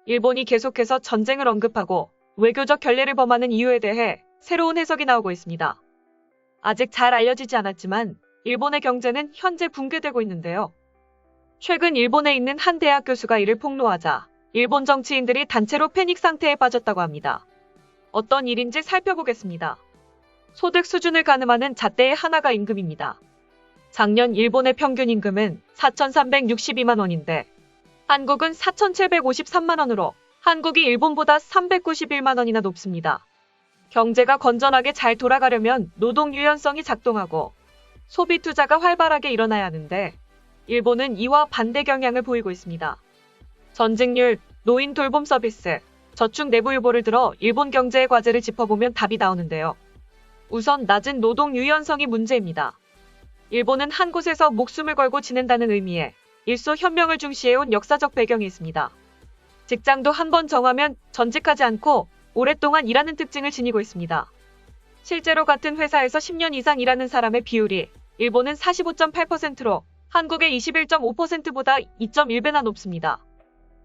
일본이 계속해서 전쟁을 언급하고 외교적 결례를 범하는 이유에 대해 새로운 해석이 나오고 있습니다. 아직 잘 알려지지 않았지만 일본의 경제는 현재 붕괴되고 있는데요. 최근 일본에 있는 한 대학 교수가 이를 폭로하자 일본 정치인들이 단체로 패닉 상태에 빠졌다고 합니다. 어떤 일인지 살펴보겠습니다. 소득 수준을 가늠하는 잣대의 하나가 임금입니다. 작년 일본의 평균 임금은 4,362만 원인데 한국은 4,753만 원으로 한국이 일본보다 391만 원이나 높습니다. 경제가 건전하게 잘 돌아가려면 노동 유연성이 작동하고 소비 투자가 활발하게 일어나야 하는데 일본은 이와 반대 경향을 보이고 있습니다. 전직률, 노인 돌봄 서비스, 저축 내부 유보를 들어 일본 경제의 과제를 짚어보면 답이 나오는데요. 우선 낮은 노동 유연성이 문제입니다. 일본은 한 곳에서 목숨을 걸고 지낸다는 의미의 일소 현명을 중시해온 역사적 배경이 있습니다. 직장도 한 번 정하면 전직하지 않고 오랫동안 일하는 특징을 지니고 있습니다. 실제로 같은 회사에서 10년 이상 일하는 사람의 비율이 일본은 45.8%로 한국의 21.5%보다 2.1배나 높습니다.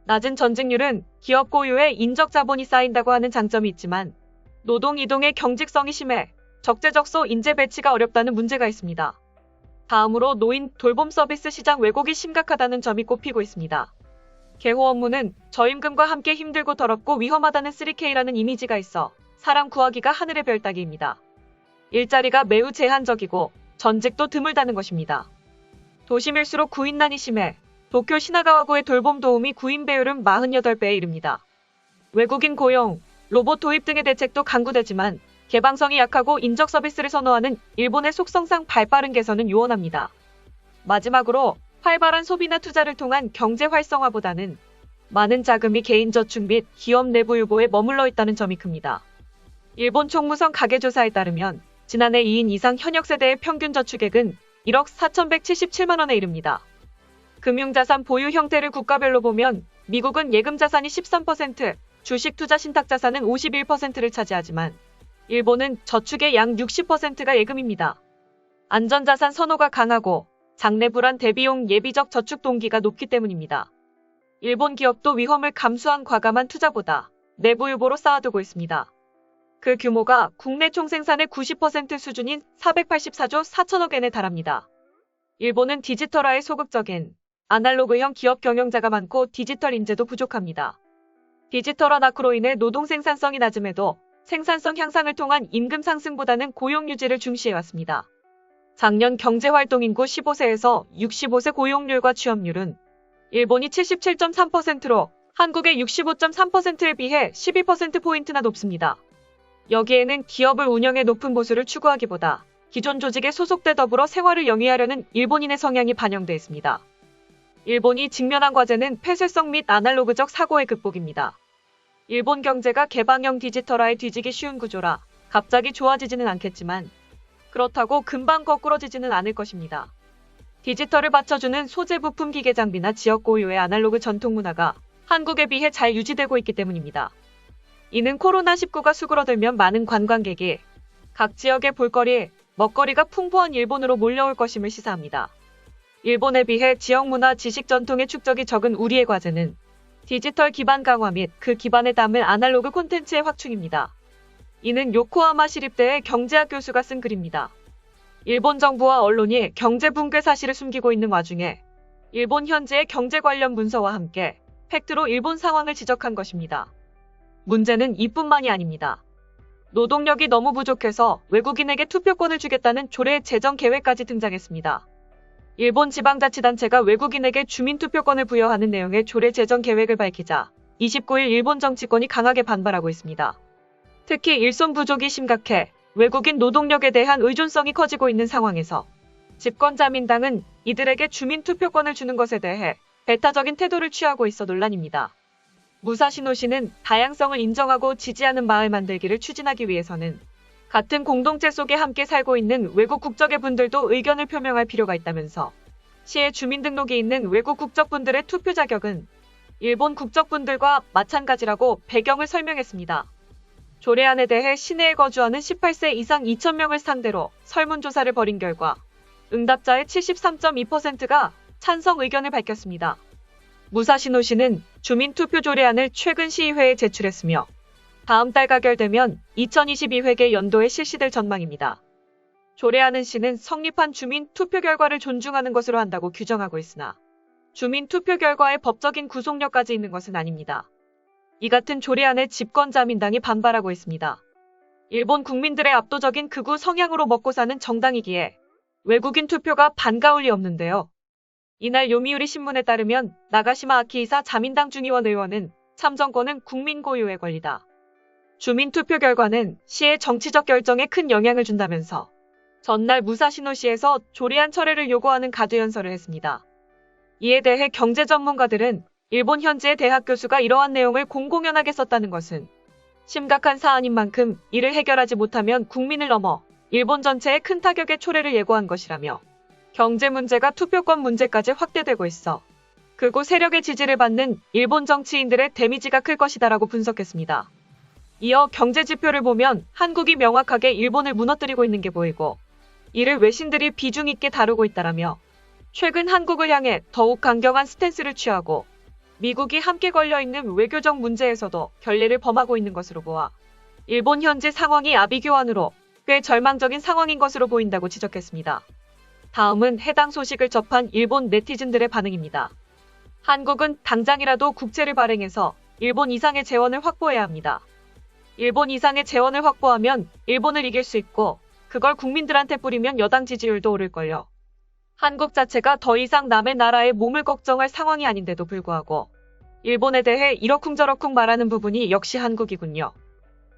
낮은 전직률은 기업 고유의 인적 자본이 쌓인다고 하는 장점이 있지만 노동 이동의 경직성이 심해 적재적소 인재 배치가 어렵다는 문제가 있습니다. 다음으로 노인 돌봄 서비스 시장 왜곡이 심각하다는 점이 꼽히고 있습니다. 개호 업무는 저임금과 함께 힘들고 더럽고 위험하다는 3K라는 이미지가 있어 사람 구하기가 하늘의 별 따기입니다. 일자리가 매우 제한적이고 전직도 드물다는 것입니다. 도심일수록 구인난이 심해 도쿄 시나가와구의 돌봄 도우미 구인 배율은 48배에 이릅니다. 외국인 고용, 로봇 도입 등의 대책도 강구되지만 개방성이 약하고 인적 서비스를 선호하는 일본의 속성상 발빠른 개선은 요원합니다. 마지막으로 활발한 소비나 투자를 통한 경제 활성화보다는 많은 자금이 개인 저축 및 기업 내부 유보에 머물러 있다는 점이 큽니다. 일본 총무성 가계조사에 따르면 지난해 2인 이상 현역 세대의 평균 저축액은 1억 4,177만 원에 이릅니다. 금융자산 보유 형태를 국가별로 보면 미국은 예금 자산이 13%, 주식 투자 신탁 자산은 51%를 차지하지만 일본은 저축의 약 60%가 예금입니다. 안전자산 선호가 강하고 장래 불안 대비용 예비적 저축 동기가 높기 때문입니다. 일본 기업도 위험을 감수한 과감한 투자보다 내부 유보로 쌓아두고 있습니다. 그 규모가 국내 총생산의 90% 수준인 484조 4천억 엔에 달합니다. 일본은 디지털화에 소극적인 아날로그형 기업 경영자가 많고 디지털 인재도 부족합니다. 디지털화 낙후로 인해 노동 생산성이 낮음에도 생산성 향상을 통한 임금 상승보다는 고용 유지를 중시해왔습니다. 작년 경제활동 인구 15세에서 65세 고용률과 취업률은 일본이 77.3%로 한국의 65.3%에 비해 12%포인트나 높습니다. 여기에는 기업을 운영해 높은 보수를 추구하기보다 기존 조직에 소속돼 더불어 생활을 영위하려는 일본인의 성향이 반영돼 있습니다. 일본이 직면한 과제는 폐쇄성 및 아날로그적 사고의 극복입니다. 일본 경제가 개방형 디지털화에 뒤지기 쉬운 구조라 갑자기 좋아지지는 않겠지만 그렇다고 금방 거꾸러지지는 않을 것입니다. 디지털을 받쳐주는 소재 부품 기계 장비나 지역 고유의 아날로그 전통 문화가 한국에 비해 잘 유지되고 있기 때문입니다. 이는 코로나19가 수그러들면 많은 관광객이 각 지역의 볼거리, 먹거리가 풍부한 일본으로 몰려올 것임을 시사합니다. 일본에 비해 지역 문화 지식 전통의 축적이 적은 우리의 과제는 디지털 기반 강화 및 그 기반에 담을 아날로그 콘텐츠의 확충입니다. 이는 요코하마 시립대의 경제학 교수가 쓴 글입니다. 일본 정부와 언론이 경제 붕괴 사실을 숨기고 있는 와중에 일본 현재의 경제 관련 문서와 함께 팩트로 일본 상황을 지적한 것입니다. 문제는 이뿐만이 아닙니다. 노동력이 너무 부족해서 외국인에게 투표권을 주겠다는 조례 제정 계획까지 등장했습니다. 일본 지방자치단체가 외국인에게 주민투표권을 부여하는 내용의 조례 제정 계획을 밝히자 29일 일본 정치권이 강하게 반발하고 있습니다. 특히 일손 부족이 심각해 외국인 노동력에 대한 의존성이 커지고 있는 상황에서 집권자민당은 이들에게 주민투표권을 주는 것에 대해 배타적인 태도를 취하고 있어 논란입니다. 무사시노시는 다양성을 인정하고 지지하는 마을 만들기를 추진하기 위해서는 같은 공동체 속에 함께 살고 있는 외국 국적의 분들도 의견을 표명할 필요가 있다면서 시에 주민등록이 있는 외국 국적분들의 투표 자격은 일본 국적분들과 마찬가지라고 배경을 설명했습니다. 조례안에 대해 시내에 거주하는 18세 이상 2,000명을 상대로 설문조사를 벌인 결과 응답자의 73.2%가 찬성 의견을 밝혔습니다. 무사시노 시는 주민투표 조례안을 최근 시의회에 제출했으며 다음 달 가결되면 2022회계 연도에 실시될 전망입니다. 조례안은 시는 성립한 주민투표 결과를 존중하는 것으로 한다고 규정하고 있으나 주민투표 결과에 법적인 구속력까지 있는 것은 아닙니다. 이 같은 조례안에 집권자민당이 반발하고 있습니다. 일본 국민들의 압도적인 극우 성향으로 먹고 사는 정당이기에 외국인 투표가 반가울 리 없는데요. 이날 요미우리 신문에 따르면 나가시마 아키이사 자민당 중의원 의원은 참정권은 국민 고유의 권리다. 주민투표 결과는 시의 정치적 결정에 큰 영향을 준다면서 전날 무사시노시에서 조례안 철회를 요구하는 가두연설을 했습니다. 이에 대해 경제 전문가들은 일본 현지의 대학 교수가 이러한 내용을 공공연하게 썼다는 것은 심각한 사안인 만큼 이를 해결하지 못하면 국민을 넘어 일본 전체에 큰 타격의 초래를 예고한 것이라며 경제 문제가 투표권 문제까지 확대되고 있어 극우 세력의 지지를 받는 일본 정치인들의 데미지가 클 것이다라고 분석했습니다. 이어 경제 지표를 보면 한국이 명확하게 일본을 무너뜨리고 있는 게 보이고 이를 외신들이 비중 있게 다루고 있다라며 최근 한국을 향해 더욱 강경한 스탠스를 취하고 미국이 함께 걸려있는 외교적 문제에서도 결례를 범하고 있는 것으로 보아 일본 현지 상황이 아비규환으로 꽤 절망적인 상황인 것으로 보인다고 지적했습니다. 다음은 해당 소식을 접한 일본 네티즌들의 반응입니다. 한국은 당장이라도 국채를 발행해서 일본 이상의 재원을 확보해야 합니다. 일본 이상의 재원을 확보하면 일본을 이길 수 있고 그걸 국민들한테 뿌리면 여당 지지율도 오를걸요. 한국 자체가 더 이상 남의 나라의 몸을 걱정할 상황이 아닌데도 불구하고 일본에 대해 이러쿵저러쿵 말하는 부분이 역시 한국이군요.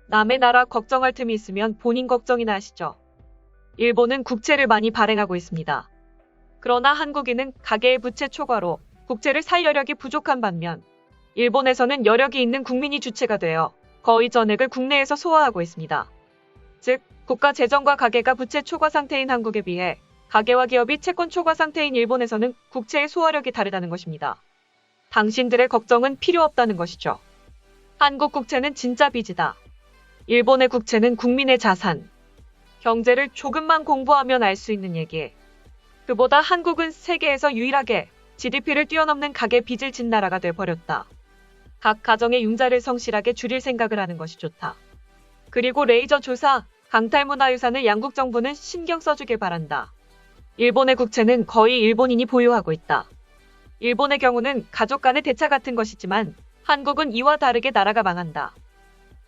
남의 나라 걱정할 틈이 있으면 본인 걱정이나 하시죠. 일본은 국채를 많이 발행하고 있습니다. 그러나 한국인은 가계의 부채 초과로 국채를 살 여력이 부족한 반면 일본에서는 여력이 있는 국민이 주체가 되어 거의 전액을 국내에서 소화하고 있습니다. 즉, 국가 재정과 가계가 부채 초과 상태인 한국에 비해 가계와 기업이 채권 초과 상태인 일본에서는 국채의 소화력이 다르다는 것입니다. 당신들의 걱정은 필요 없다는 것이죠. 한국 국채는 진짜 빚이다. 일본의 국채는 국민의 자산. 경제를 조금만 공부하면 알 수 있는 얘기. 그보다 한국은 세계에서 유일하게 GDP를 뛰어넘는 가계 빚을 진 나라가 돼버렸다. 각 가정의 융자를 성실하게 줄일 생각을 하는 것이 좋다. 그리고 레이저 조사, 강탈 문화유산을 양국 정부는 신경 써주길 바란다. 일본의 국채는 거의 일본인이 보유하고 있다. 일본의 경우는 가족 간의 대차 같은 것이지만 한국은 이와 다르게 나라가 망한다.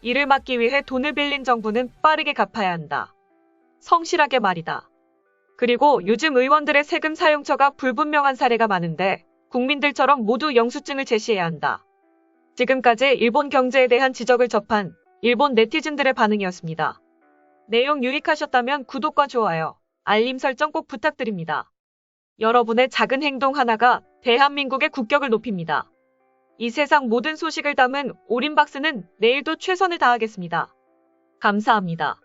이를 막기 위해 돈을 빌린 정부는 빠르게 갚아야 한다. 성실하게 말이다. 그리고 요즘 의원들의 세금 사용처가 불분명한 사례가 많은데 국민들처럼 모두 영수증을 제시해야 한다. 지금까지 일본 경제에 대한 지적을 접한 일본 네티즌들의 반응이었습니다. 내용 유익하셨다면 구독과 좋아요, 알림 설정 꼭 부탁드립니다. 여러분의 작은 행동 하나가 대한민국의 국격을 높입니다. 이 세상 모든 소식을 담은 올인박스는 내일도 최선을 다하겠습니다. 감사합니다.